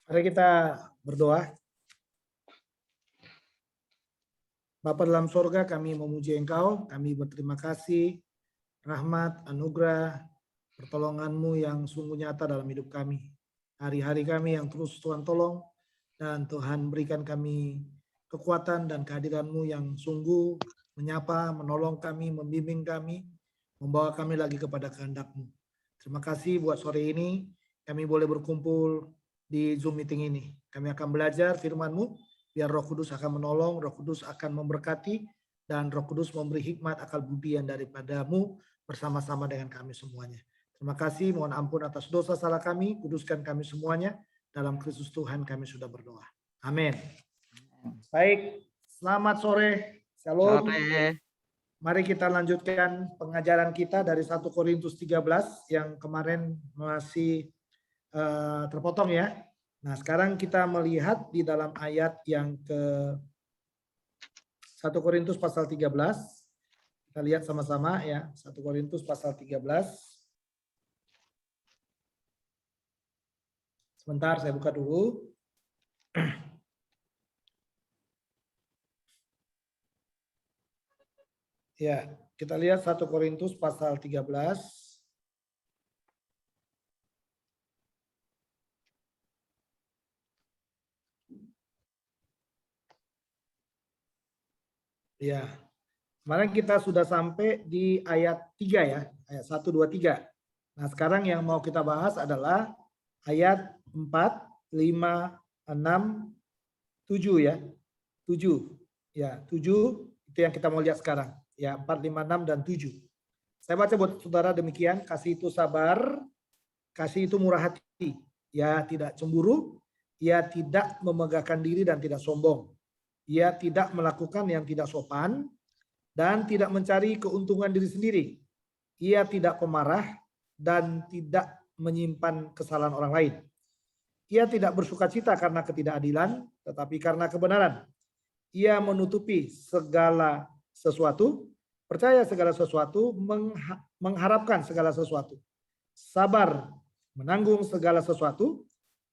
Mari kita berdoa. Bapa dalam sorga, kami memuji Engkau, kami berterima kasih, rahmat, anugerah, pertolongan-Mu yang sungguh nyata dalam hidup kami. Hari-hari kami yang terus Tuhan tolong, dan Tuhan berikan kami kekuatan dan kehadiran-Mu yang sungguh menyapa, menolong kami, membimbing kami, membawa kami lagi kepada kehendak-Mu. Terima kasih buat sore ini, kami boleh berkumpul di Zoom meeting ini. Kami akan belajar firman-Mu, biar Roh Kudus akan menolong, Roh Kudus akan memberkati, dan Roh Kudus memberi hikmat akal budi yang daripada-Mu bersama-sama dengan kami semuanya. Terima kasih, mohon ampun atas dosa salah kami, kuduskan kami semuanya, dalam Kristus Tuhan kami sudah berdoa. Amin. Baik, selamat sore, shalom. Sore. Mari kita lanjutkan pengajaran kita dari 1 Korintus 13 yang kemarin masih terpotong ya. Nah, sekarang kita melihat di dalam ayat yang ke 1 Korintus pasal 13. Kita lihat sama-sama ya, 1 Korintus pasal 13. Sebentar, saya buka dulu. Ya, kita lihat 1 Korintus pasal 13. Ya, kemarin kita sudah sampai di ayat 3 ya, ayat 1, 2, 3. Nah, sekarang yang mau kita bahas adalah ayat 4, 5, 6, 7 ya. 7. Ya, 7 itu yang kita mau lihat sekarang. Ya, 4, 5, 6, dan 7. Saya baca buat saudara demikian, kasih itu sabar, kasih itu murah hati. Ya, tidak cemburu, ia tidak memegahkan diri dan tidak sombong. Ia tidak melakukan yang tidak sopan dan tidak mencari keuntungan diri sendiri. Ia tidak pemarah dan tidak menyimpan kesalahan orang lain. Ia tidak bersukacita karena ketidakadilan, tetapi karena kebenaran. Ia menutupi segala sesuatu, percaya segala sesuatu, mengharapkan segala sesuatu. Sabar menanggung segala sesuatu,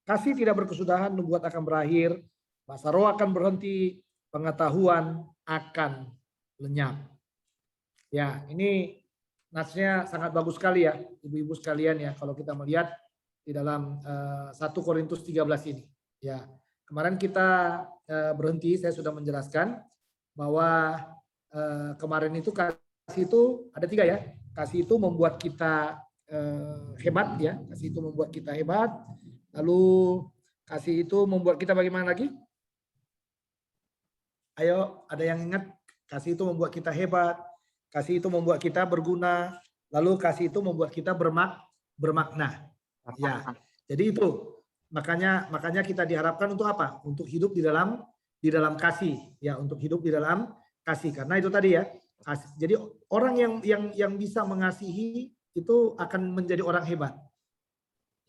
kasih tidak berkesudahan, nubuat akan berakhir, bahasa roh akan berhenti, pengetahuan akan lenyap. Ya, ini nasnya sangat bagus sekali ya, ibu-ibu sekalian ya, kalau kita melihat di dalam 1 Korintus 13 ini. Ya, kemarin kita berhenti, saya sudah menjelaskan bahwa kemarin itu kasih itu ada 3 ya. Kasih itu membuat kita hebat ya, kasih itu membuat kita hebat. Lalu kasih itu membuat kita bagaimana lagi? Ayo, ada yang ingat? Kasih itu membuat kita hebat, kasih itu membuat kita berguna, lalu kasih itu membuat kita bermakna. Ya, jadi itu makanya kita diharapkan untuk apa? Untuk hidup di dalam kasih, ya, untuk hidup di dalam kasih. Karena itu tadi ya, kasih. Jadi orang yang bisa mengasihi itu akan menjadi orang hebat.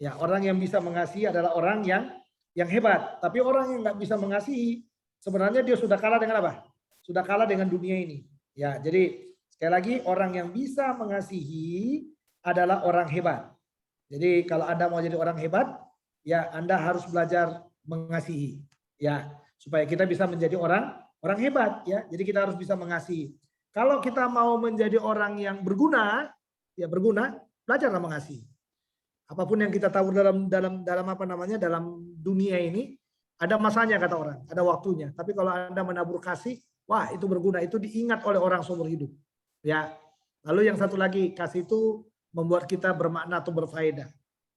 Ya, orang yang bisa mengasihi adalah orang yang hebat. Tapi orang yang nggak bisa mengasihi, sebenarnya dia sudah kalah dengan apa? Sudah kalah dengan dunia ini. Ya, jadi sekali lagi orang yang bisa mengasihi adalah orang hebat. Jadi kalau Anda mau jadi orang hebat, ya Anda harus belajar mengasihi. Ya, supaya kita bisa menjadi orang hebat ya. Jadi kita harus bisa mengasihi. Kalau kita mau menjadi orang yang berguna, ya berguna, belajarlah mengasihi. Apapun yang kita tahu dalam apa namanya, dalam dunia ini ada masanya kata orang, ada waktunya. Tapi kalau Anda menabur kasih, wah itu berguna, itu diingat oleh orang seumur hidup. Ya. Lalu yang satu lagi, kasih itu membuat kita bermakna atau berfaedah.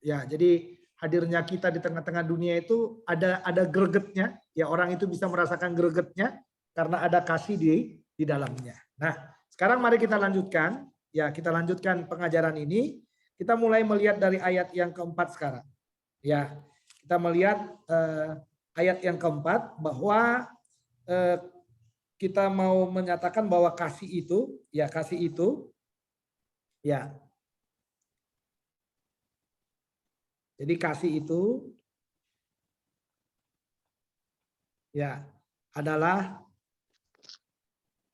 Ya, jadi hadirnya kita di tengah-tengah dunia itu ada gregetnya, ya orang itu bisa merasakan gregetnya karena ada kasih di dalamnya. Nah, sekarang mari kita lanjutkan, ya kita lanjutkan pengajaran ini. Kita mulai melihat dari ayat yang keempat sekarang. Ya, kita melihat ayat yang keempat bahwa kita mau menyatakan bahwa kasih itu, ya jadi kasih itu ya adalah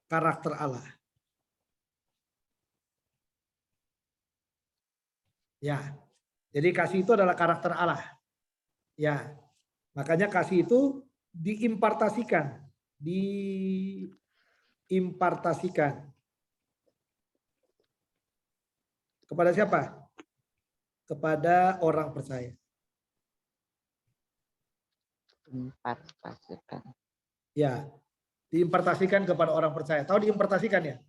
karakter Allah. Ya. Jadi kasih itu adalah karakter Allah. Ya. Makanya kasih itu diimpartasikan. Diimpartasikan. Kepada siapa? Kepada orang percaya. Impartasikan. Ya, diimpartasikan kepada orang percaya. Tahu diimpartasikan ya?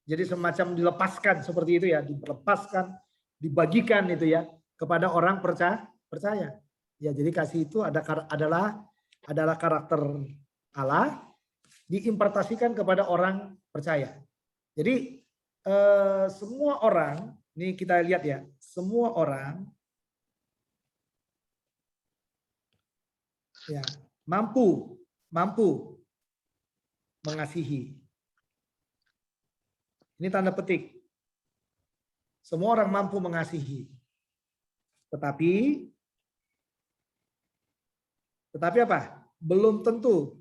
Jadi semacam dilepaskan seperti itu ya, dilepaskan, dibagikan itu ya kepada orang percaya. Ya, jadi kasih itu adalah karakter Allah diimpartasikan kepada orang percaya. Jadi semua orang, ini kita lihat ya, semua orang ya mampu mengasihi. Ini tanda petik. Semua orang mampu mengasihi. Tetapi apa? Belum tentu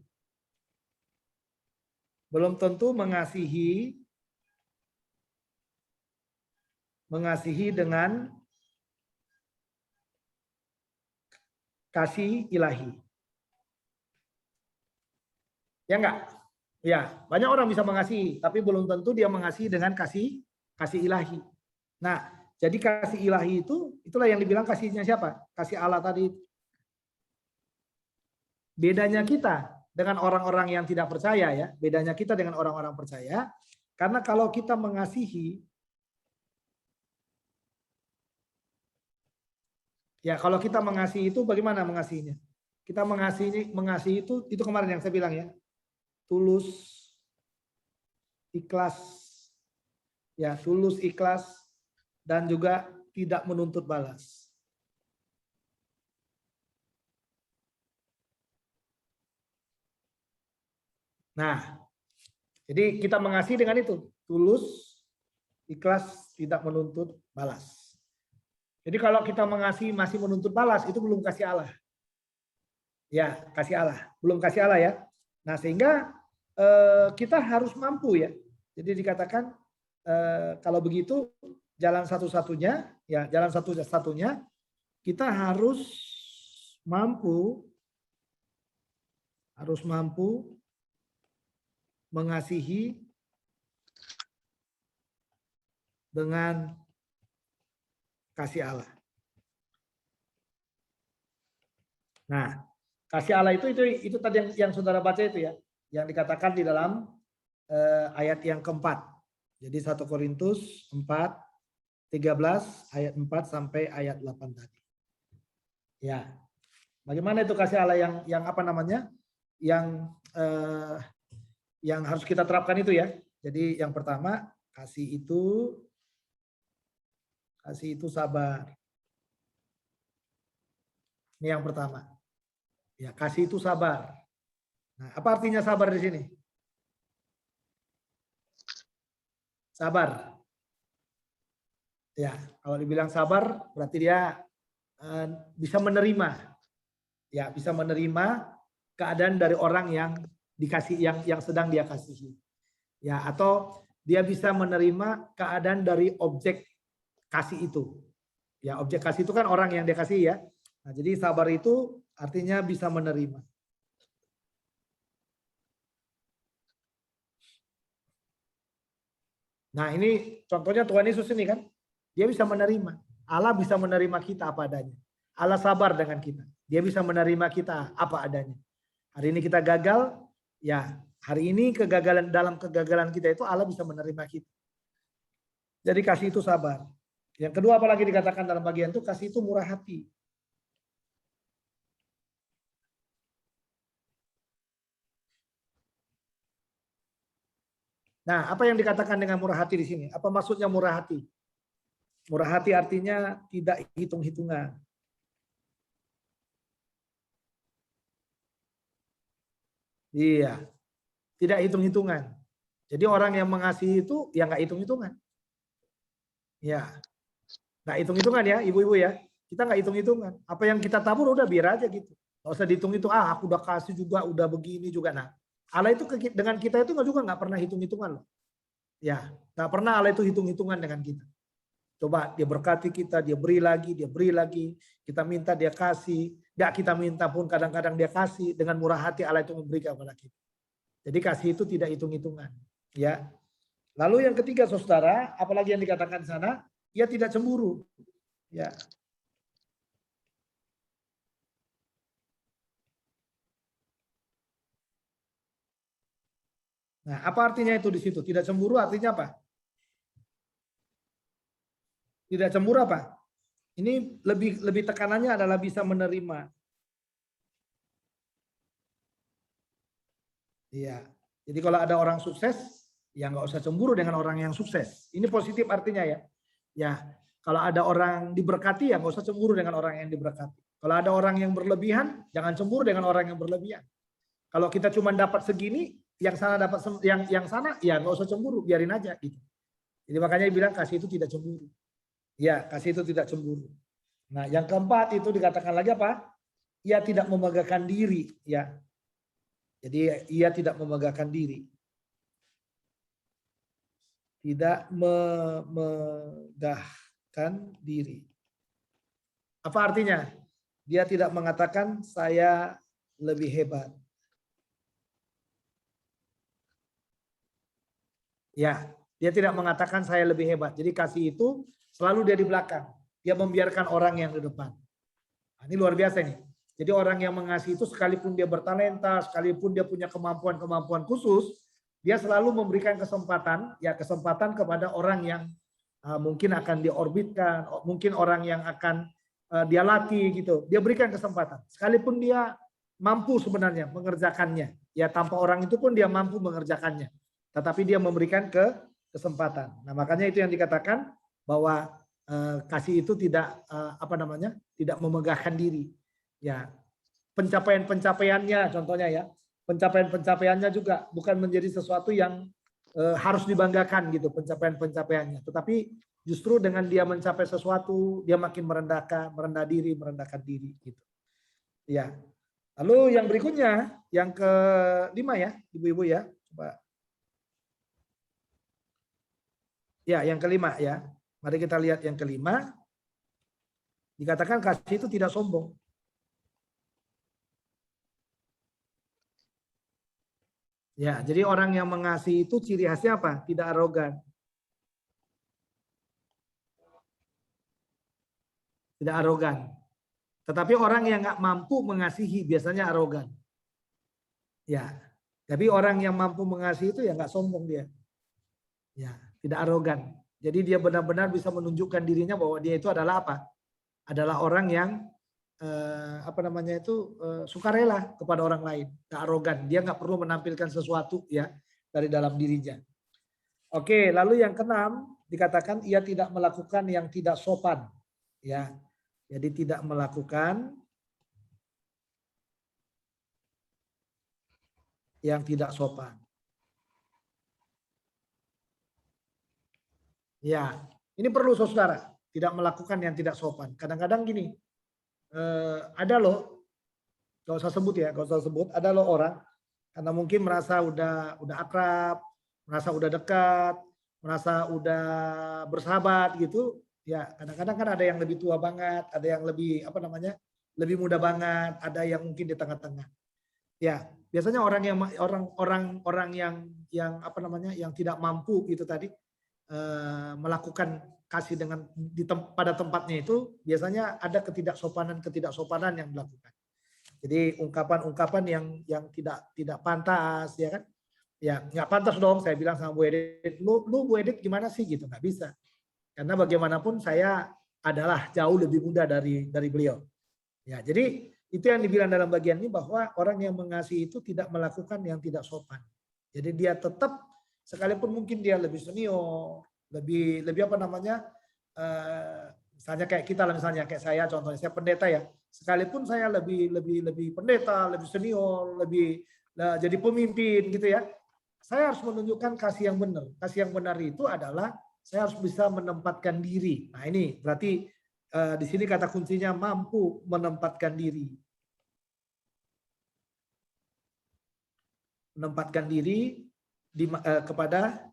mengasihi dengan kasih ilahi. Ya enggak? Ya, banyak orang bisa mengasihi, tapi belum tentu dia mengasihi dengan kasih ilahi. Nah, jadi kasih ilahi itulah yang dibilang kasihnya siapa? Kasih Allah tadi. Bedanya kita dengan orang-orang yang tidak percaya ya, bedanya kita dengan orang-orang percaya, karena kalau kita mengasihi, ya kalau kita mengasihi itu bagaimana mengasihinya? Kita mengasihi itu kemarin yang saya bilang ya, tulus, ikhlas, ya tulus, ikhlas, dan juga tidak menuntut balas. Nah, jadi kita mengasihi dengan itu, tulus, ikhlas, tidak menuntut balas. Jadi kalau kita mengasihi masih menuntut balas, itu belum kasih Allah. Ya, kasih Allah, belum kasih Allah ya. Nah, sehingga kita harus mampu ya. Jadi dikatakan kalau begitu jalan satu-satunya kita harus mampu mengasihi dengan kasih Allah. Nah, kasih Allah itu tadi yang saudara baca itu ya, yang dikatakan di dalam ayat yang keempat. Jadi 1 Korintus 4:13 ayat 4 sampai ayat 8 tadi. Ya. Bagaimana itu kasih Allah yang apa namanya? Yang harus kita terapkan itu ya. Jadi yang pertama, kasih itu sabar. Ini yang pertama. Ya, kasih itu sabar. Nah, apa artinya sabar di sini? Sabar. Ya, kalau dibilang sabar berarti dia bisa menerima. Ya, bisa menerima keadaan dari orang yang dikasih yang sedang dia kasihi. Ya, atau dia bisa menerima keadaan dari objek kasih itu. Ya, objek kasih itu kan orang yang dia kasih ya. Nah, jadi sabar itu artinya bisa menerima. Nah, ini contohnya Tuhan Yesus ini kan. Dia bisa menerima. Allah bisa menerima kita apa adanya. Allah sabar dengan kita. Dia bisa menerima kita apa adanya. Hari ini kita gagal, ya hari ini dalam kegagalan kita itu Allah bisa menerima kita. Jadi kasih itu sabar. Yang kedua apalagi dikatakan dalam bagian itu kasih itu murah hati. Nah, apa yang dikatakan dengan murah hati di sini? Apa maksudnya murah hati? Murah hati artinya tidak hitung-hitungan. Iya, tidak hitung-hitungan. Jadi orang yang mengasihi itu ya nggak hitung-hitungan. Ya, nggak hitung-hitungan ya, ibu-ibu ya. Kita nggak hitung-hitungan. Apa yang kita tabur udah biar aja gitu. Nggak usah dihitung-hitung. Ah, aku udah kasih juga, udah begini juga. Nah, Allah itu dengan kita itu juga nggak pernah hitung-hitungan loh. Ya, nggak pernah Allah itu hitung-hitungan dengan kita. Coba dia berkati kita, dia beri lagi, dia beri lagi. Kita minta dia kasih. Nggak kita minta pun kadang-kadang dia kasih. Dengan murah hati Allah itu memberikan kepada kita. Jadi kasih itu tidak hitung-hitungan. Ya. Lalu yang ketiga saudara, apalagi yang dikatakan di sana, ia tidak cemburu. Ya. Nah, apa artinya itu di situ? Tidak cemburu artinya apa? Tidak cemburu apa? Ini lebih tekanannya adalah bisa menerima. Iya. Jadi kalau ada orang sukses, ya nggak usah cemburu dengan orang yang sukses. Ini positif artinya ya. Ya, kalau ada orang diberkati ya nggak usah cemburu dengan orang yang diberkati. Kalau ada orang yang berlebihan, jangan cemburu dengan orang yang berlebihan. Kalau kita cuma dapat segini, yang sana dapat yang sana, ya nggak usah cemburu, biarin aja gitu. Jadi makanya bilang kasih itu tidak cemburu. Ya, kasih itu tidak cemburu. Nah, yang keempat itu dikatakan lagi apa? Ia tidak memegahkan diri, ya. Jadi ia tidak memegahkan diri. Tidak memegahkan diri. Apa artinya? Dia tidak mengatakan saya lebih hebat. Ya, dia tidak mengatakan saya lebih hebat. Jadi kasih itu selalu dia di belakang. Dia membiarkan orang yang di depan. Nah, ini luar biasa nih. Jadi orang yang mengasihi itu sekalipun dia bertalenta, sekalipun dia punya kemampuan-kemampuan khusus, dia selalu memberikan kesempatan kepada orang yang mungkin akan diorbitkan, mungkin orang yang akan dia latih gitu. Dia berikan kesempatan. Sekalipun dia mampu sebenarnya mengerjakannya. Ya tanpa orang itu pun dia mampu mengerjakannya. Tetapi dia memberikan kesempatan. Nah, makanya itu yang dikatakan bahwa kasih itu tidak tidak memegahkan diri. Ya, pencapaiannya contohnya ya, pencapaiannya juga bukan menjadi sesuatu yang harus dibanggakan gitu pencapaiannya. Tetapi justru dengan dia mencapai sesuatu, dia makin merendah diri gitu. Ya. Lalu yang berikutnya, yang kelima ya, ibu-ibu ya, coba. Ya, yang kelima ya. Mari kita lihat yang kelima. Dikatakan kasih itu tidak sombong. Ya, jadi orang yang mengasihi itu ciri khasnya apa? Tidak arogan. Tidak arogan. Tetapi orang yang nggak mampu mengasihi biasanya arogan. Ya, tapi orang yang mampu mengasihi itu ya nggak sombong dia. Ya, tidak arogan. Jadi dia benar-benar bisa menunjukkan dirinya bahwa dia itu adalah apa? Adalah orang yang sukarela kepada orang lain, nggak arogan. Dia nggak perlu menampilkan sesuatu ya dari dalam dirinya. Oke, lalu yang keenam dikatakan ia tidak melakukan yang tidak sopan, ya. Jadi tidak melakukan yang tidak sopan. Ya, ini perlu saudara, tidak melakukan yang tidak sopan. Kadang-kadang gini, ada loh, gak usah sebut ya, gak usah sebut, ada loh orang karena mungkin merasa udah akrab, merasa udah dekat, merasa udah bersahabat gitu, ya kadang-kadang kan ada yang lebih tua banget, ada yang lebih lebih muda banget, ada yang mungkin di tengah-tengah. Ya, biasanya orang yang yang tidak mampu itu tadi melakukan kasih pada tempatnya itu biasanya ada ketidaksopanan yang dilakukan. Jadi ungkapan-ungkapan yang tidak pantas ya kan? Ya nggak pantas dong saya bilang sama Bu Edit, lu Bu Edit gimana sih gitu, nggak bisa. Karena bagaimanapun saya adalah jauh lebih muda dari beliau. Ya, jadi itu yang dibilang dalam bagian ini bahwa orang yang mengasihi itu tidak melakukan yang tidak sopan. Jadi dia tetap sekalipun mungkin dia lebih senior, lebih misalnya kayak kita lah, misalnya kayak saya contohnya saya pendeta ya, sekalipun saya lebih pendeta, lebih senior, lebih jadi pemimpin gitu ya, saya harus menunjukkan kasih yang benar. Kasih yang benar itu adalah saya harus bisa menempatkan diri. Nah ini berarti di sini kata kuncinya mampu menempatkan diri. Menempatkan diri kepada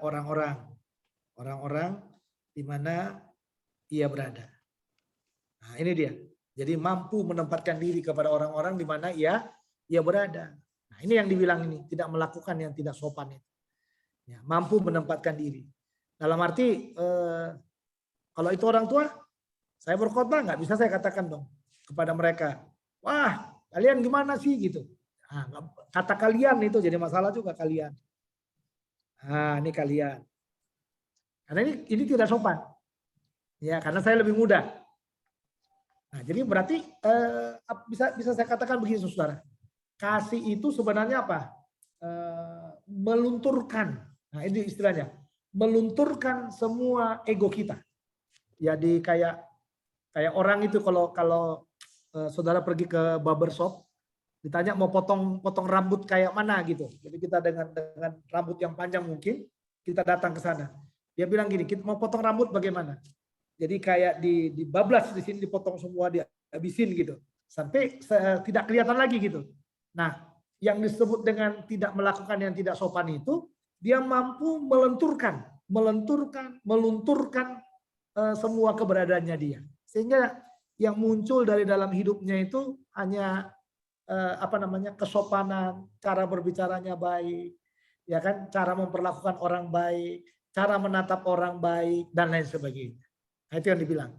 orang-orang orang-orang di mana ia berada. Nah, ini dia. Jadi mampu menempatkan diri kepada orang-orang di mana ia berada. Nah, ini yang dibilang ini, tidak melakukan yang tidak sopan itu. Ya, mampu menempatkan diri. Dalam arti kalau itu orang tua, saya berkhotbah nggak bisa saya katakan dong kepada mereka, wah kalian gimana sih gitu. Nah, kata kalian itu jadi masalah juga kalian. Nah, ini kalian. Karena ini tidak sopan. Ya, karena saya lebih muda. Nah, jadi berarti bisa saya katakan begini, saudara. Kasih itu sebenarnya apa? Melunturkan. Nah, ini istilahnya. Melunturkan semua ego kita. Jadi kayak orang itu kalau saudara pergi ke barbershop, ditanya mau potong rambut kayak mana gitu. Jadi kita dengan rambut yang panjang mungkin, kita datang ke sana. Dia bilang gini, kita mau potong rambut bagaimana? Jadi kayak dibablas di sini, dipotong semua, dihabisin gitu. Sampai tidak kelihatan lagi gitu. Nah, yang disebut dengan tidak melakukan yang tidak sopan itu, dia mampu melunturkan semua keberadaannya dia. Sehingga yang muncul dari dalam hidupnya itu hanya kesopanan, cara berbicaranya baik, ya kan, cara memperlakukan orang baik, cara menatap orang baik dan lain sebagainya. Nah, itu yang dibilang.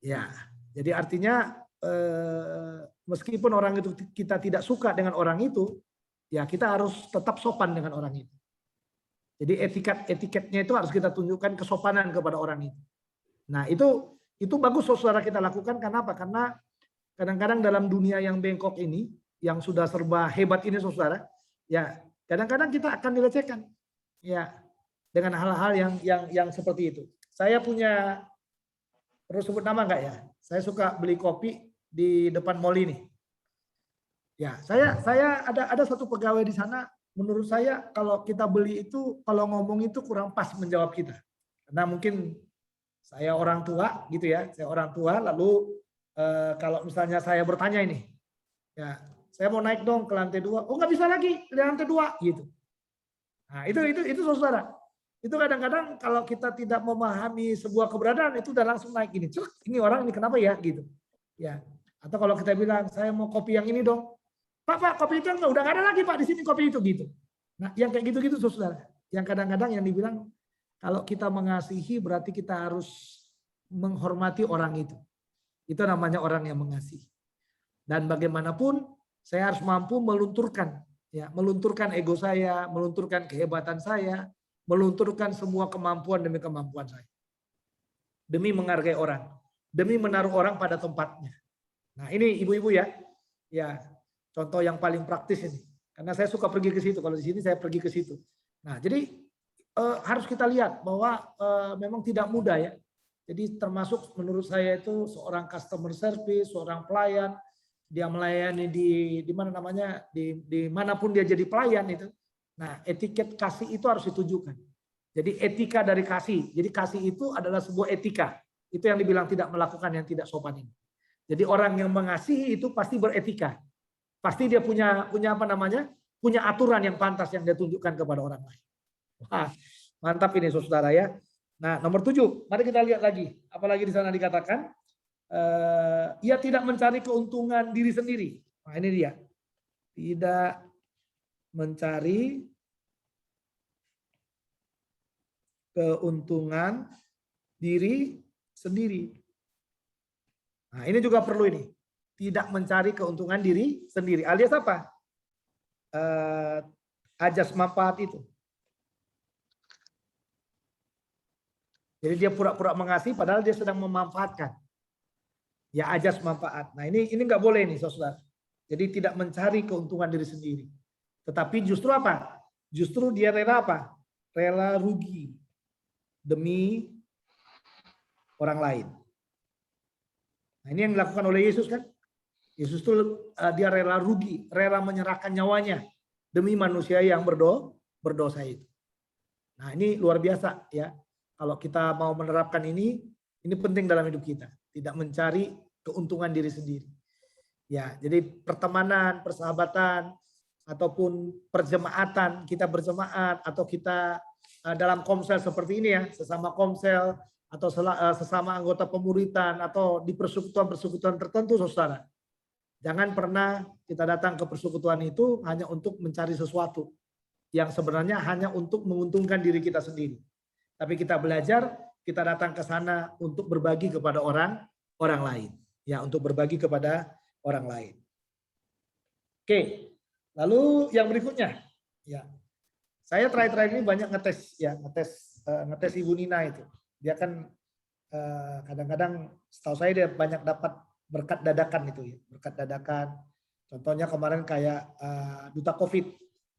Ya, jadi artinya meskipun orang itu kita tidak suka dengan orang itu, ya kita harus tetap sopan dengan orang itu. Jadi etiketnya itu harus kita tunjukkan kesopanan kepada orang itu. Nah, itu bagus saudara kita lakukan. Karena apa? Karena kadang-kadang dalam dunia yang bengkok ini, yang sudah serba hebat ini saudara, ya kadang-kadang kita akan dilecehkan, ya dengan hal-hal yang seperti itu. Saya punya, perlu sebut nama enggak ya? Saya suka beli kopi di depan mall ini. Ya, saya ada satu pegawai di sana. Menurut saya kalau kita beli itu, kalau ngomong itu kurang pas menjawab kita. Karena mungkin saya orang tua gitu ya, saya orang tua. Lalu kalau misalnya saya bertanya ini, ya saya mau naik dong ke lantai 2. Oh nggak bisa lagi di lantai 2 gitu. Nah itu saudara. Itu kadang-kadang kalau kita tidak memahami sebuah keberadaan itu udah langsung naik ini. Ini orang ini kenapa ya gitu. Ya. Atau kalau kita bilang saya mau kopi yang ini dong. Pak kopi itu udah nggak ada lagi Pak di sini kopi itu gitu. Nah yang kayak gitu-gitu saudara. Yang kadang-kadang yang dibilang kalau kita mengasihi berarti kita harus menghormati orang itu. Itu namanya orang yang mengasihi. Dan bagaimanapun saya harus mampu melunturkan ego saya, melunturkan kehebatan saya, melunturkan semua kemampuan demi kemampuan saya. Demi menghargai orang, demi menaruh orang pada tempatnya. Nah, ini ibu-ibu ya. Ya, contoh yang paling praktis ini. Karena saya suka pergi ke situ, kalau di sini saya pergi ke situ. Nah, jadi harus kita lihat bahwa memang tidak mudah ya. Jadi termasuk menurut saya itu seorang customer service, seorang pelayan, dia melayani di mana namanya, di manapun dia jadi pelayan itu. Nah, etiket kasih itu harus ditunjukkan. Jadi etika dari kasih. Jadi kasih itu adalah sebuah etika. Itu yang dibilang tidak melakukan yang tidak sopan ini. Jadi orang yang mengasihi itu pasti beretika. Pasti dia punya punya aturan yang pantas yang dia tunjukkan kepada orang lain. Wah, mantap ini saudara ya. Nah, nomor 7, mari kita lihat lagi. Apalagi di sana dikatakan, ia tidak mencari keuntungan diri sendiri. Nah, ini dia. Tidak mencari keuntungan diri sendiri. Nah, ini juga perlu ini. Tidak mencari keuntungan diri sendiri. Alias apa? Ajas manfaat itu. Jadi dia pura-pura mengasihi padahal dia sedang memanfaatkan. Ya ajas manfaat. Nah, ini nggak boleh nih, saudara. Jadi tidak mencari keuntungan diri sendiri. Tetapi justru apa? Justru dia rela apa? Rela rugi demi orang lain. Nah, ini yang dilakukan oleh Yesus kan? Yesus itu dia rela rugi, rela menyerahkan nyawanya demi manusia yang berdosa itu. Nah, ini luar biasa ya. Kalau kita mau menerapkan ini penting dalam hidup kita. Tidak mencari keuntungan diri sendiri. Ya, jadi pertemanan, persahabatan, ataupun perjemaatan, kita berjemaat atau kita dalam komsel seperti ini ya, sesama komsel atau sesama anggota pemuritan atau di persekutuan-persekutuan tertentu, saudara. Jangan pernah kita datang ke persekutuan itu hanya untuk mencari sesuatu yang sebenarnya hanya untuk menguntungkan diri kita sendiri. Tapi kita belajar, kita datang ke sana untuk berbagi kepada orang lain. Ya, untuk berbagi kepada orang lain. Oke, lalu yang berikutnya. Ya, saya terakhir-terakhir ini banyak ngetes Ibu Nina itu. Dia kan kadang-kadang setahu saya dia banyak dapat berkat dadakan itu ya, berkat dadakan. Contohnya kemarin kayak duta COVID,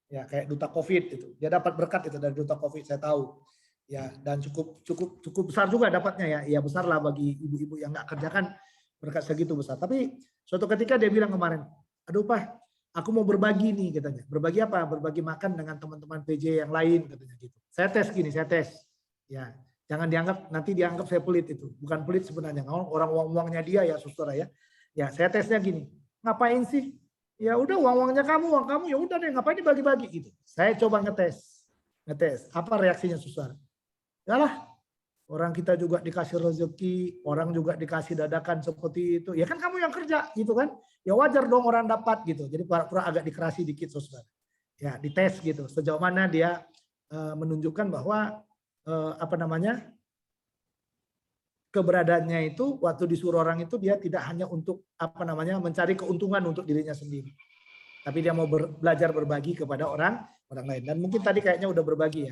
ya kayak duta COVID itu, dia dapat berkat itu dari duta COVID, saya tahu, ya dan cukup besar juga dapatnya ya besar lah bagi ibu-ibu yang nggak kerja kan berkat segitu besar. Tapi suatu ketika dia bilang kemarin, aduh Pak, aku mau berbagi nih katanya, berbagi apa? Berbagi makan dengan teman-teman PJ yang lain katanya gitu. Saya tes, ya. Jangan nanti dianggap saya pelit itu. Bukan pelit sebenarnya. Orang uang-uangnya dia ya saudara ya. Ya saya tesnya gini. Ngapain sih? Ya udah uang-uangnya kamu, uang kamu ya udah deh ngapain dibagi-bagi gitu. Saya coba ngetes. Apa reaksinya saudara? Yalah, orang kita juga dikasih rezeki, orang juga dikasih dadakan seperti itu. Ya kan kamu yang kerja gitu kan. Ya wajar dong orang dapat gitu. Jadi pura-pura agak dikerasi dikit saudara. Ya dites gitu. Sejauh mana dia menunjukkan bahwa keberadaannya itu waktu disuruh orang itu dia tidak hanya untuk mencari keuntungan untuk dirinya sendiri, tapi dia mau belajar berbagi kepada orang lain. Dan mungkin tadi kayaknya udah berbagi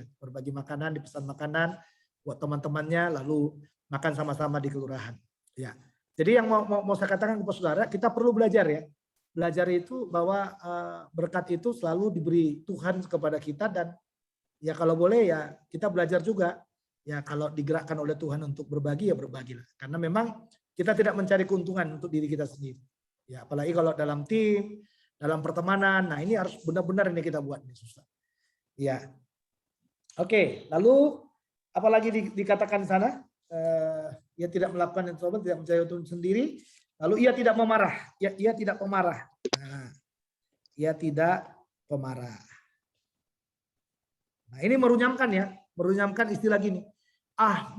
makanan, dipesan makanan buat teman-temannya, lalu makan sama-sama di kelurahan. Ya, jadi yang mau saya katakan kepada saudara, kita perlu belajar ya. Belajar itu bahwa berkat itu selalu diberi Tuhan kepada kita, dan ya kalau boleh ya kita belajar juga. Ya kalau digerakkan oleh Tuhan untuk berbagi ya berbagilah. Karena memang kita tidak mencari keuntungan untuk diri kita sendiri. Ya apalagi kalau dalam tim, dalam pertemanan. Nah ini harus benar-benar ini kita buat ini susah. Ya. Oke, lalu apalagi dikatakan di sana? Ia tidak melakukan yang sobat, tidak mencari untung sendiri. Lalu ia tidak memarah. Ia tidak pemarah. Nah, ia tidak pemarah. Nah ini merunyamkan ya. Merunyamkan istilah gini.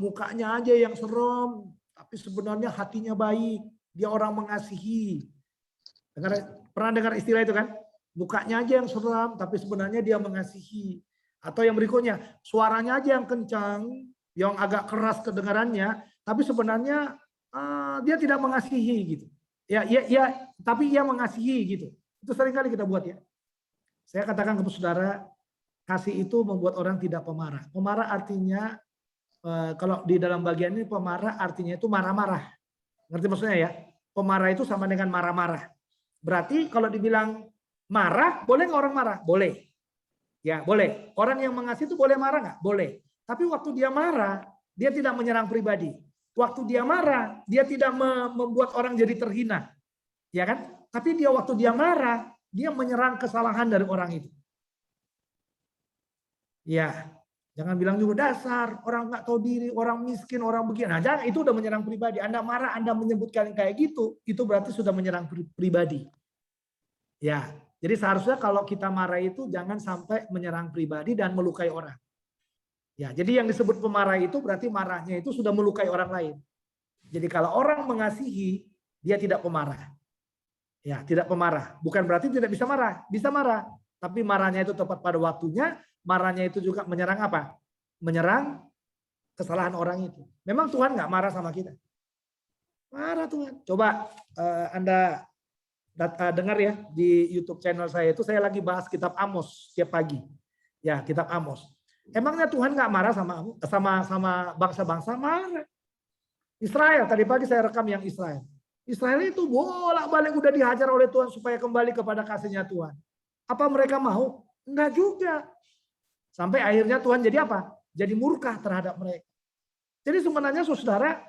Mukanya aja yang serem, tapi sebenarnya hatinya baik. Dia orang mengasihi. Pernah dengar istilah itu kan? Mukanya aja yang serem, tapi sebenarnya dia mengasihi. Atau yang berikutnya, suaranya aja yang kencang, yang agak keras kedengarannya, tapi sebenarnya dia tidak mengasihi gitu. Ya, tapi ia mengasihi gitu. Itu seringkali kita buat ya. Saya katakan kepada saudara, kasih itu membuat orang tidak pemarah. Pemarah artinya kalau di dalam bagian ini pemarah artinya itu marah-marah. Ngerti maksudnya ya? Pemarah itu sama dengan marah-marah. Berarti kalau dibilang marah, boleh nggak orang marah? Boleh. Ya, boleh. Orang yang mengasihi itu boleh marah nggak? Boleh. Tapi waktu dia marah, dia tidak menyerang pribadi. Waktu dia marah, dia tidak membuat orang jadi terhina. Ya kan? Tapi waktu dia marah, dia menyerang kesalahan dari orang itu. Ya, jangan bilang juga dasar, orang nggak tahu diri, orang miskin, orang begini. Nah, jangan, itu udah menyerang pribadi. Anda marah, Anda menyebutkan kayak gitu, itu berarti sudah menyerang pribadi. Ya, jadi seharusnya kalau kita marah itu jangan sampai menyerang pribadi dan melukai orang. Ya, jadi yang disebut pemarah itu berarti marahnya itu sudah melukai orang lain. Jadi kalau orang mengasihi, dia tidak pemarah. Ya, tidak pemarah. Bukan berarti tidak bisa marah, bisa marah. Tapi marahnya itu tepat pada waktunya. Marahnya itu juga menyerang apa? Menyerang kesalahan orang itu. Memang Tuhan nggak marah sama kita. Marah Tuhan. Coba Anda dengar ya di YouTube channel saya itu saya lagi bahas kitab Amos setiap pagi. Ya, kitab Amos. Emangnya Tuhan nggak marah sama bangsa-bangsa? Marah. Israel, tadi pagi saya rekam yang Israel. Israel itu bolak-balik udah dihajar oleh Tuhan supaya kembali kepada kasihnya Tuhan. Apa mereka mau? Enggak juga. Sampai akhirnya Tuhan jadi apa? Jadi murka terhadap mereka. Jadi sebenarnya saudara,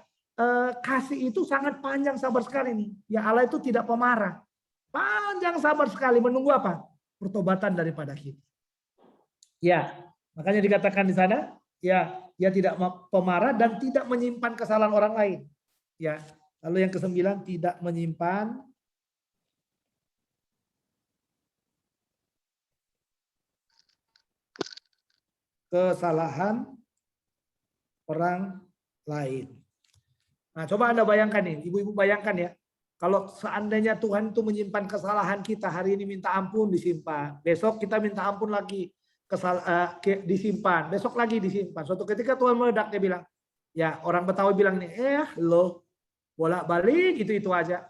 kasih itu sangat panjang sabar sekali nih. Ya Allah itu tidak pemarah. Panjang sabar sekali menunggu apa? Pertobatan daripada kita. Ya, makanya dikatakan di sana, ya, ia tidak pemarah dan tidak menyimpan kesalahan orang lain. Ya, lalu yang ke-9 tidak menyimpan kesalahan orang lain. Nah, coba Anda bayangkan nih, ibu-ibu bayangkan ya. Kalau seandainya Tuhan itu menyimpan kesalahan kita, hari ini minta ampun disimpan, besok kita minta ampun lagi, disimpan, besok lagi disimpan. Suatu ketika Tuhan meledak, dia bilang, ya orang Betawi bilang nih, lo bolak-balik itu aja,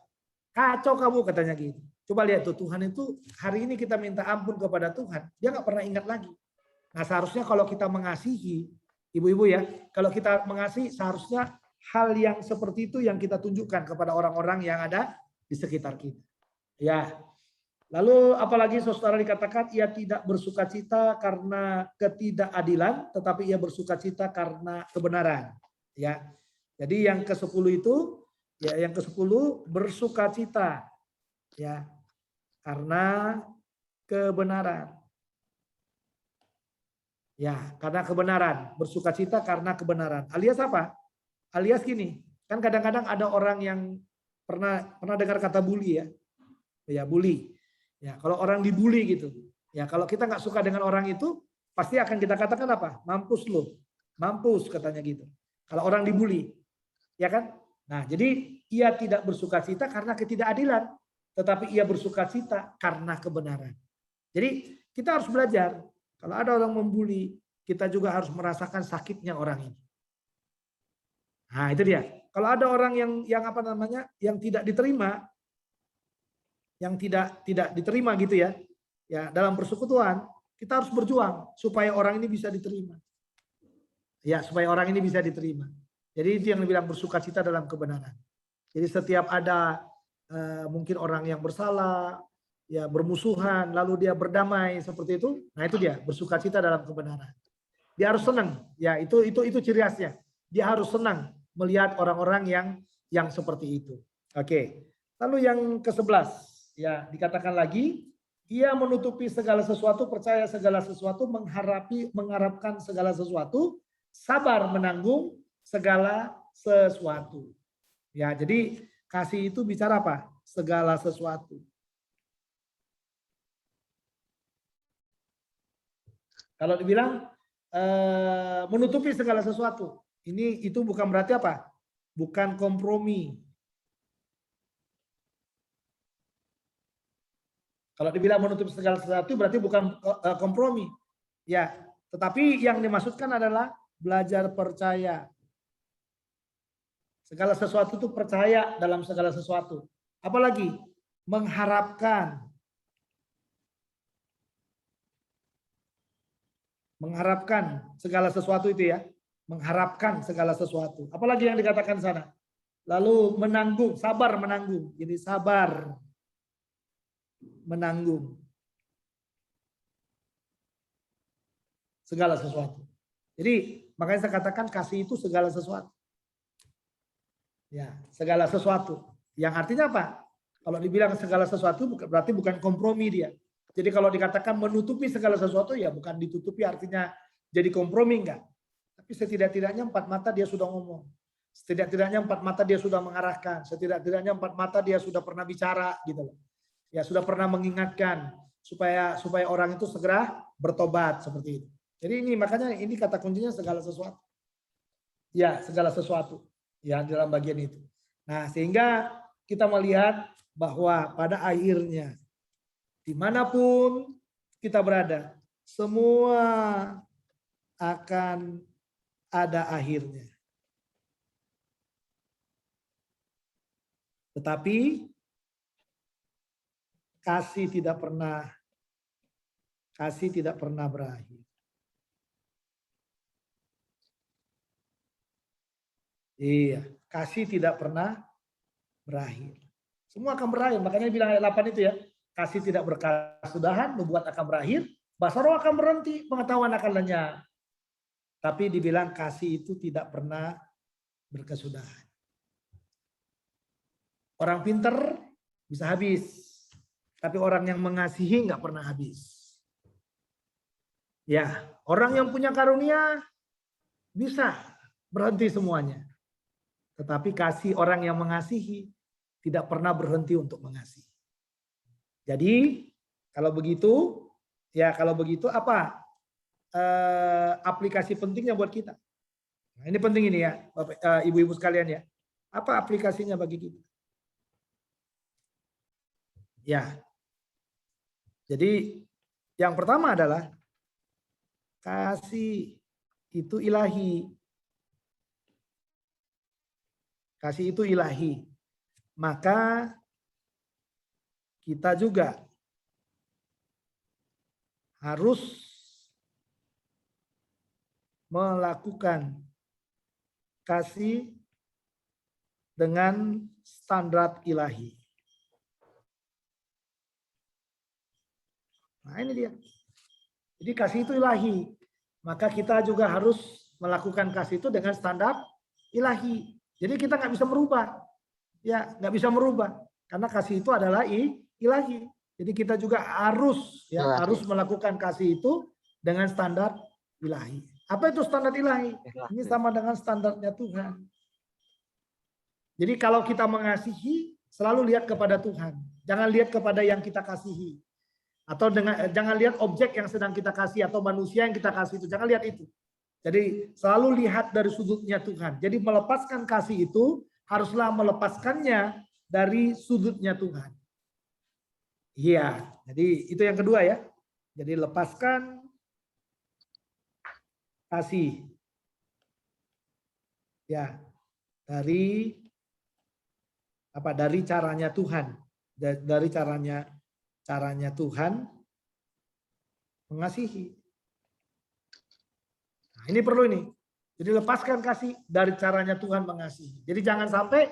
kacau kamu katanya gitu. Coba lihat tuh, Tuhan itu hari ini kita minta ampun kepada Tuhan, dia nggak pernah ingat lagi. Nah seharusnya kalau kita mengasihi, ibu-ibu ya, kalau kita mengasihi seharusnya hal yang seperti itu yang kita tunjukkan kepada orang-orang yang ada di sekitar kita. Ya. Lalu apalagi saudara dikatakan ia tidak bersukacita karena ketidakadilan, tetapi ia bersukacita karena kebenaran. Ya. Jadi yang ke-10 itu, ya yang ke-10 bersukacita, ya karena kebenaran. Ya, karena kebenaran, bersukacita karena kebenaran. Alias apa? Alias gini, kan kadang-kadang ada orang yang pernah dengar kata bully ya. Ya, bully. Ya, kalau orang dibully gitu. Ya, kalau kita nggak suka dengan orang itu, pasti akan kita katakan apa? Mampus lo. Mampus katanya gitu. Kalau orang dibully. Ya kan? Nah, jadi ia tidak bersukacita karena ketidakadilan, tetapi ia bersukacita karena kebenaran. Jadi kita harus belajar. Kalau ada orang membuli, kita juga harus merasakan sakitnya orang ini. Nah, itu dia. Kalau ada orang yang apa namanya, yang tidak diterima, yang tidak diterima gitu ya, ya dalam persekutuan, kita harus berjuang supaya orang ini bisa diterima. Ya, supaya orang ini bisa diterima. Jadi itu yang dibilang bersukacita dalam kebenaran. Jadi setiap ada mungkin orang yang bersalah, ya bermusuhan, lalu dia berdamai seperti itu, nah itu dia bersukacita dalam kebenaran. Dia harus senang, ya itu ciri khasnya. Dia harus senang melihat orang-orang yang seperti itu. Oke. Lalu yang ke-11, ya dikatakan lagi, ia menutupi segala sesuatu, percaya segala sesuatu, mengharapkan segala sesuatu, sabar menanggung segala sesuatu. Ya, jadi kasih itu bicara apa? Segala sesuatu. Kalau dibilang menutupi segala sesuatu, itu bukan berarti apa? Bukan kompromi. Kalau dibilang menutupi segala sesuatu berarti bukan kompromi. Ya, tetapi yang dimaksudkan adalah belajar percaya. Segala sesuatu itu percaya dalam segala sesuatu. Apalagi mengharapkan. Mengharapkan segala sesuatu itu ya. Mengharapkan segala sesuatu. Apalagi yang dikatakan sana. Lalu menanggung, sabar menanggung. Jadi sabar menanggung segala sesuatu. Jadi makanya saya katakan kasih itu segala sesuatu. Ya, segala sesuatu. Yang artinya apa? Kalau dibilang segala sesuatu berarti bukan kompromi dia. Jadi kalau dikatakan menutupi segala sesuatu ya bukan ditutupi artinya jadi kompromi enggak. Tapi setidak-tidaknya 4 mata dia sudah ngomong. Setidak-tidaknya 4 mata dia sudah mengarahkan. Setidak-tidaknya 4 mata dia sudah pernah bicara gitu loh. Ya sudah pernah mengingatkan supaya orang itu segera bertobat seperti itu. Jadi ini makanya ini kata kuncinya segala sesuatu. Ya, segala sesuatu ya dalam bagian itu. Nah, sehingga kita melihat bahwa pada akhirnya dimanapun kita berada, semua akan ada akhirnya. Tetapi kasih tidak pernah berakhir. Iya, kasih tidak pernah berakhir. Semua akan berakhir. Makanya bilang ayat 8 itu ya, kasih tidak berkesudahan, nubuat akan berakhir, bahasa roh akan berhenti, pengetahuan akan lenyap. Tapi dibilang kasih itu tidak pernah berkesudahan. Orang pinter bisa habis, tapi orang yang mengasihi nggak pernah habis. Ya, orang yang punya karunia bisa berhenti semuanya. Tetapi kasih orang yang mengasihi tidak pernah berhenti untuk mengasihi. Jadi kalau begitu apa? aplikasi pentingnya buat kita. Nah, ini penting ini ya, Bapak, ibu-ibu sekalian ya. Apa aplikasinya bagi kita? Ya. Jadi yang pertama adalah kasih itu ilahi. Kasih itu ilahi. Maka kita juga harus melakukan kasih dengan standar ilahi. Nah ini dia. Jadi kasih itu ilahi. Maka kita juga harus melakukan kasih itu dengan standar ilahi. Jadi kita nggak bisa merubah. Ya, nggak bisa merubah. Karena kasih itu adalah ilahi. Jadi kita juga harus harus melakukan kasih itu dengan standar ilahi. Apa itu standar ilahi? Ini sama dengan standarnya Tuhan. Jadi kalau kita mengasihi, selalu lihat kepada Tuhan. Jangan lihat kepada yang kita kasihi. Atau jangan lihat objek yang sedang kita kasih atau manusia yang kita kasih itu. Jangan lihat itu. Jadi selalu lihat dari sudutnya Tuhan. Jadi melepaskan kasih itu haruslah melepaskannya dari sudutnya Tuhan. Iya, jadi itu yang kedua ya. Jadi lepaskan kasih. Ya, dari apa? Dari caranya Tuhan. Dari caranya Tuhan mengasihi. Nah, ini perlu ini. Jadi lepaskan kasih dari caranya Tuhan mengasihi. Jadi jangan sampai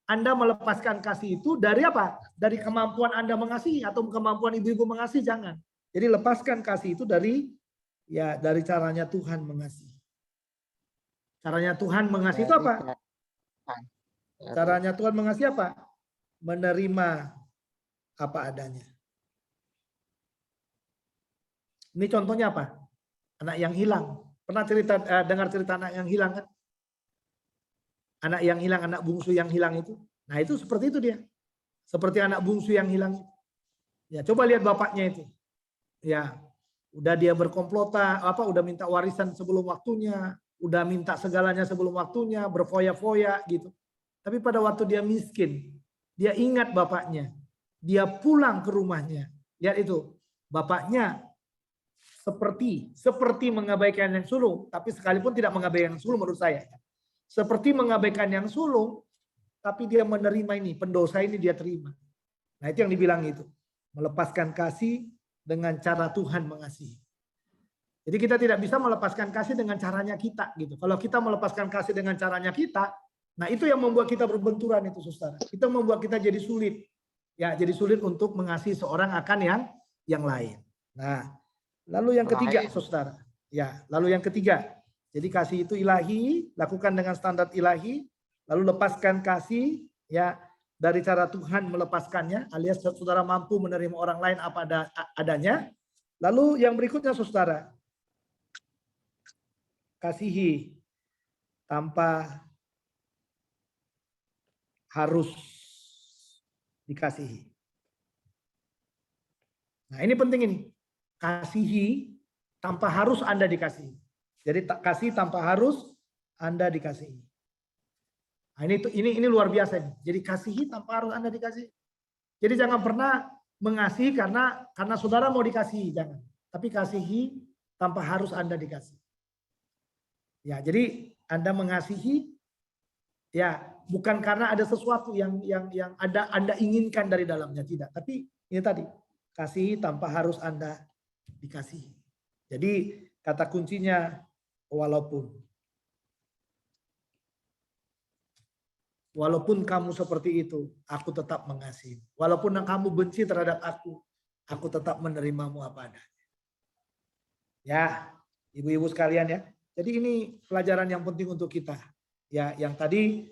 Anda melepaskan kasih itu dari apa? Dari kemampuan Anda mengasihi atau kemampuan ibu-ibu mengasihi, jangan. Jadi lepaskan kasih itu dari caranya Tuhan mengasihi. Caranya Tuhan mengasihi itu apa? Caranya Tuhan mengasihi apa? Menerima apa adanya. Ini contohnya apa? Anak yang hilang. Pernah dengar cerita anak yang hilang kan? Anak yang hilang, anak bungsu yang hilang itu. Nah itu seperti itu dia. Seperti anak bungsu yang hilang. Ya coba lihat bapaknya itu. Ya udah dia berkomplota, udah minta warisan sebelum waktunya, udah minta segalanya sebelum waktunya, berfoya-foya gitu. Tapi pada waktu dia miskin, dia ingat bapaknya. Dia pulang ke rumahnya. Lihat itu, bapaknya seperti mengabaikan yang sulung, tapi sekalipun tidak mengabaikan yang sulung menurut saya. Seperti mengabaikan yang sulung, tapi dia menerima ini, pendosa ini dia terima. Nah itu yang dibilang itu, melepaskan kasih dengan cara Tuhan mengasihi. Jadi kita tidak bisa melepaskan kasih dengan caranya kita gitu. Kalau kita melepaskan kasih dengan caranya kita, nah itu yang membuat kita berbenturan itu, saudara. Itu membuat kita jadi sulit. Ya, jadi sulit untuk mengasihi seorang akan yang lain. Nah, lalu yang ketiga, saudara. Ya, lalu yang ketiga. Jadi kasih itu ilahi, lakukan dengan standar ilahi, lalu lepaskan kasih ya dari cara Tuhan melepaskannya, alias saudara mampu menerima orang lain apa adanya. Lalu yang berikutnya, saudara, kasihi tanpa harus dikasihi. Nah ini penting ini. Kasihi tanpa harus Anda dikasihi. Jadi kasih tanpa harus Anda dikasihi. Nah, ini luar biasa ini. Jadi kasihi tanpa harus Anda dikasihi. Jadi jangan pernah mengasihi karena saudara mau dikasihi, jangan. Tapi kasihi tanpa harus Anda dikasihi. Ya, jadi Anda mengasihi ya bukan karena ada sesuatu yang Anda inginkan dari dalamnya, tidak. Tapi ini tadi, kasih tanpa harus Anda dikasihi. Jadi kata kuncinya walaupun kamu seperti itu, aku tetap mengasihi. Walaupun kamu benci terhadap aku tetap menerimamu apa adanya. Ya, ibu-ibu sekalian ya. Jadi ini pelajaran yang penting untuk kita. Ya, yang tadi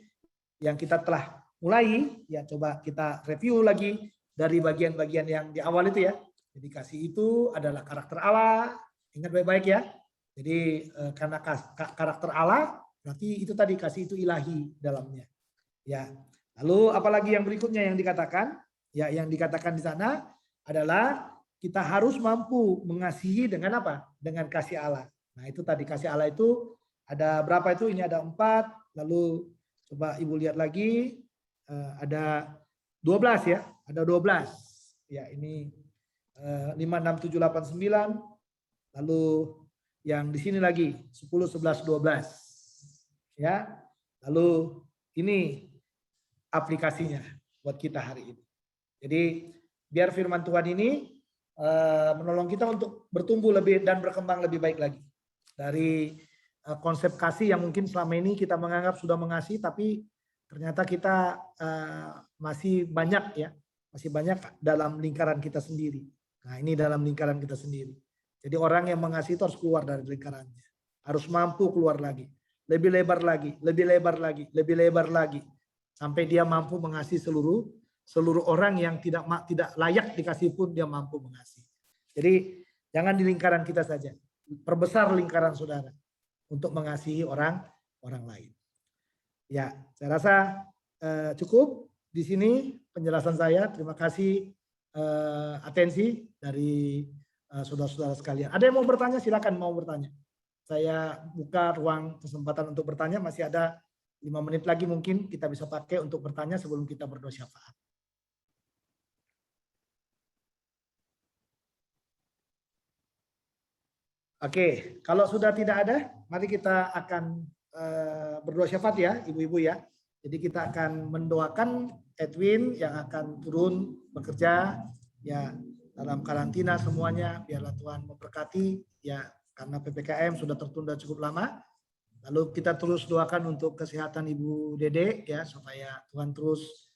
yang kita telah mulai, ya coba kita review lagi dari bagian-bagian yang di awal itu ya. Jadi kasih itu adalah karakter Allah. Ingat baik-baik ya. Jadi karena karakter Allah, berarti itu tadi kasih itu ilahi dalamnya. Ya. Lalu apalagi yang berikutnya yang dikatakan? Ya, yang dikatakan di sana adalah kita harus mampu mengasihi dengan apa? Dengan kasih Allah. Nah itu tadi kasih Allah itu ada berapa itu? Ini ada 4. Lalu coba Ibu lihat lagi. Ada 12 ya. Ada 12. Ya ini 5, 6, 7, 8, 9. Lalu yang di sini lagi 10, 11, 12. Ya. Lalu ini aplikasinya buat kita hari ini. Jadi biar firman Tuhan ini menolong kita untuk bertumbuh lebih dan berkembang lebih baik lagi. Dari konsep kasih yang mungkin selama ini kita menganggap sudah mengasihi, tapi ternyata kita masih banyak ya, masih banyak dalam lingkaran kita sendiri. Nah ini dalam lingkaran kita sendiri. Jadi orang yang mengasihi itu harus keluar dari lingkarannya, harus mampu keluar lagi, lebih lebar lagi, lebih lebar lagi, lebih lebar lagi, sampai dia mampu mengasihi seluruh orang yang tidak layak dikasih pun dia mampu mengasihi. Jadi jangan di lingkaran kita saja, perbesar lingkaran saudara untuk mengasihi orang lain. Ya, saya rasa cukup di sini penjelasan saya. Terima kasih atensi dari saudara-saudara sekalian. Ada yang mau bertanya? Silakan mau bertanya. Saya buka ruang kesempatan untuk bertanya. Masih ada 5 menit lagi mungkin kita bisa pakai untuk bertanya sebelum kita berdoa syafaat. Oke, kalau sudah tidak ada, mari kita akan berdoa syafaat ya, ibu-ibu ya. Jadi kita akan mendoakan Edwin yang akan turun bekerja ya dalam karantina semuanya. Biarlah Tuhan memberkati ya, karena PPKM sudah tertunda cukup lama. Lalu kita terus doakan untuk kesehatan Ibu Dede ya, supaya Tuhan terus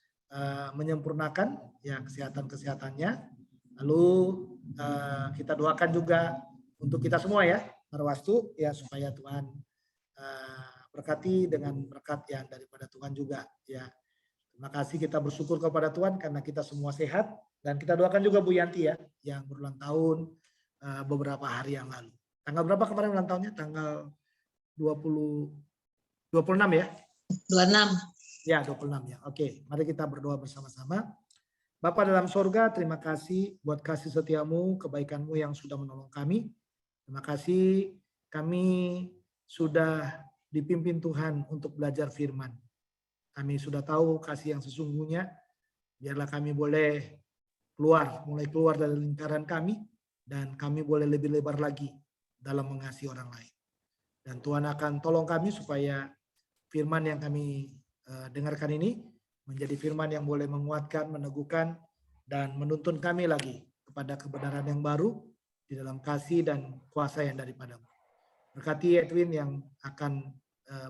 menyempurnakan ya kesehatannya. Lalu kita doakan juga untuk kita semua ya, Marwastu ya, supaya Tuhan berkati dengan berkat yang daripada Tuhan juga ya. Terima kasih, kita bersyukur kepada Tuhan karena kita semua sehat, dan kita doakan juga Bu Yanti ya yang berulang tahun beberapa hari yang lalu. Tanggal berapa kemarin ulang tahunnya? Tanggal 26 ya? 26. Ya, 26 ya. Oke, mari kita berdoa bersama-sama. Bapa dalam sorga, terima kasih buat kasih setiamu, kebaikanmu yang sudah menolong kami. Terima kasih kami sudah dipimpin Tuhan untuk belajar firman. Kami sudah tahu kasih yang sesungguhnya. Biarlah kami boleh mulai keluar dari lingkaran kami, dan kami boleh lebih lebar lagi dalam mengasihi orang lain. Dan Tuhan akan tolong kami supaya firman yang kami dengarkan ini menjadi firman yang boleh menguatkan, meneguhkan, dan menuntun kami lagi kepada kebenaran yang baru di dalam kasih dan kuasa yang daripadamu. Berkati Edwin yang akan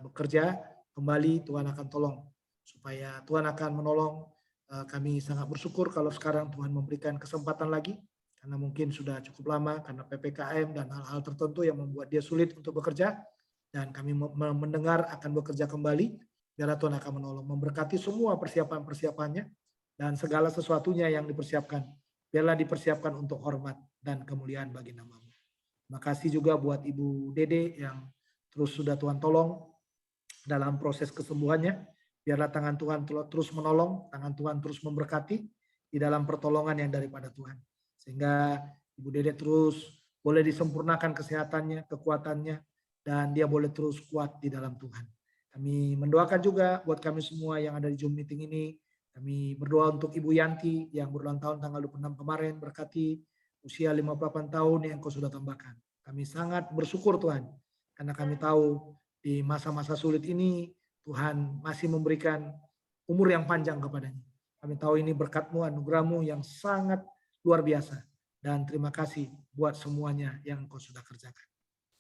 bekerja kembali, Tuhan akan tolong supaya Tuhan akan menolong. Kami sangat bersyukur kalau sekarang Tuhan memberikan kesempatan lagi, karena mungkin sudah cukup lama karena PPKM dan hal-hal tertentu yang membuat dia sulit untuk bekerja, dan kami mendengar akan bekerja kembali. Biarlah Tuhan akan menolong, memberkati semua persiapan-persiapannya dan segala sesuatunya yang dipersiapkan. Biarlah dipersiapkan untuk hormat dan kemuliaan bagi nama-Mu. Terima kasih juga buat Ibu Dede yang terus sudah Tuhan tolong dalam proses kesembuhannya. Biarlah tangan Tuhan terus menolong, tangan Tuhan terus memberkati di dalam pertolongan yang daripada Tuhan. Sehingga Ibu Dede terus boleh disempurnakan kesehatannya, kekuatannya, dan dia boleh terus kuat di dalam Tuhan. Kami mendoakan juga buat kami semua yang ada di Zoom meeting ini. Kami berdoa untuk Ibu Yanti yang berulang tahun tanggal 26 kemarin, berkati usia 58 tahun yang Kau sudah tambahkan. Kami sangat bersyukur Tuhan, karena kami tahu di masa-masa sulit ini Tuhan masih memberikan umur yang panjang kepadanya. Kami tahu ini berkat-Mu, anugerah-Mu yang sangat luar biasa. Dan terima kasih buat semuanya yang Kau sudah kerjakan.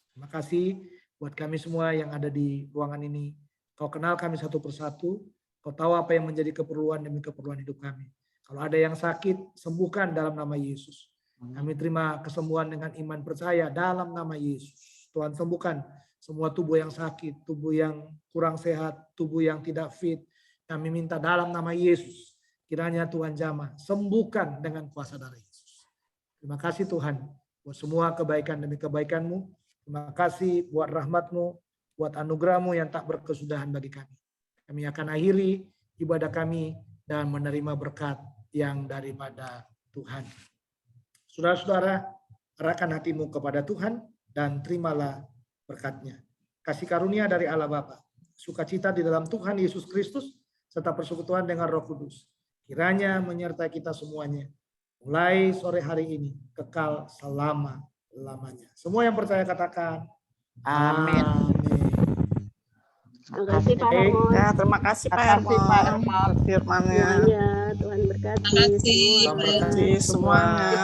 Terima kasih buat kami semua yang ada di ruangan ini. Kau kenal kami satu persatu. Kau tahu apa yang menjadi keperluan demi keperluan hidup kami. Kalau ada yang sakit, sembuhkan dalam nama Yesus. Kami terima kesembuhan dengan iman percaya dalam nama Yesus. Tuhan sembuhkan semua tubuh yang sakit, tubuh yang kurang sehat, tubuh yang tidak fit. Kami minta dalam nama Yesus. Kiranya Tuhan jamah, sembuhkan dengan kuasa darah Yesus. Terima kasih Tuhan buat semua kebaikan demi kebaikan-Mu. Terima kasih buat rahmat-Mu, buat anugerah-Mu yang tak berkesudahan bagi kami. Kami akan akhiri ibadah kami dan menerima berkat yang daripada Tuhan. Saudara-saudara, arahkan hatimu kepada Tuhan dan terimalah berkat-Nya. Kasih karunia dari Allah Bapa, sukacita di dalam Tuhan Yesus Kristus, serta persekutuan dengan Roh Kudus. Kiranya menyertai kita semuanya, mulai sore hari ini, kekal selama-lamanya. Semua yang percaya katakan, Amin. amin. Terima kasih Pak Hermon. Ya, terima kasih Pak Terima kasih, Pak Hermon. Hermon. Firman-Nya. Semuanya Tuhan berkati Terima kasih. semua. Tuhan berkati Semuanya.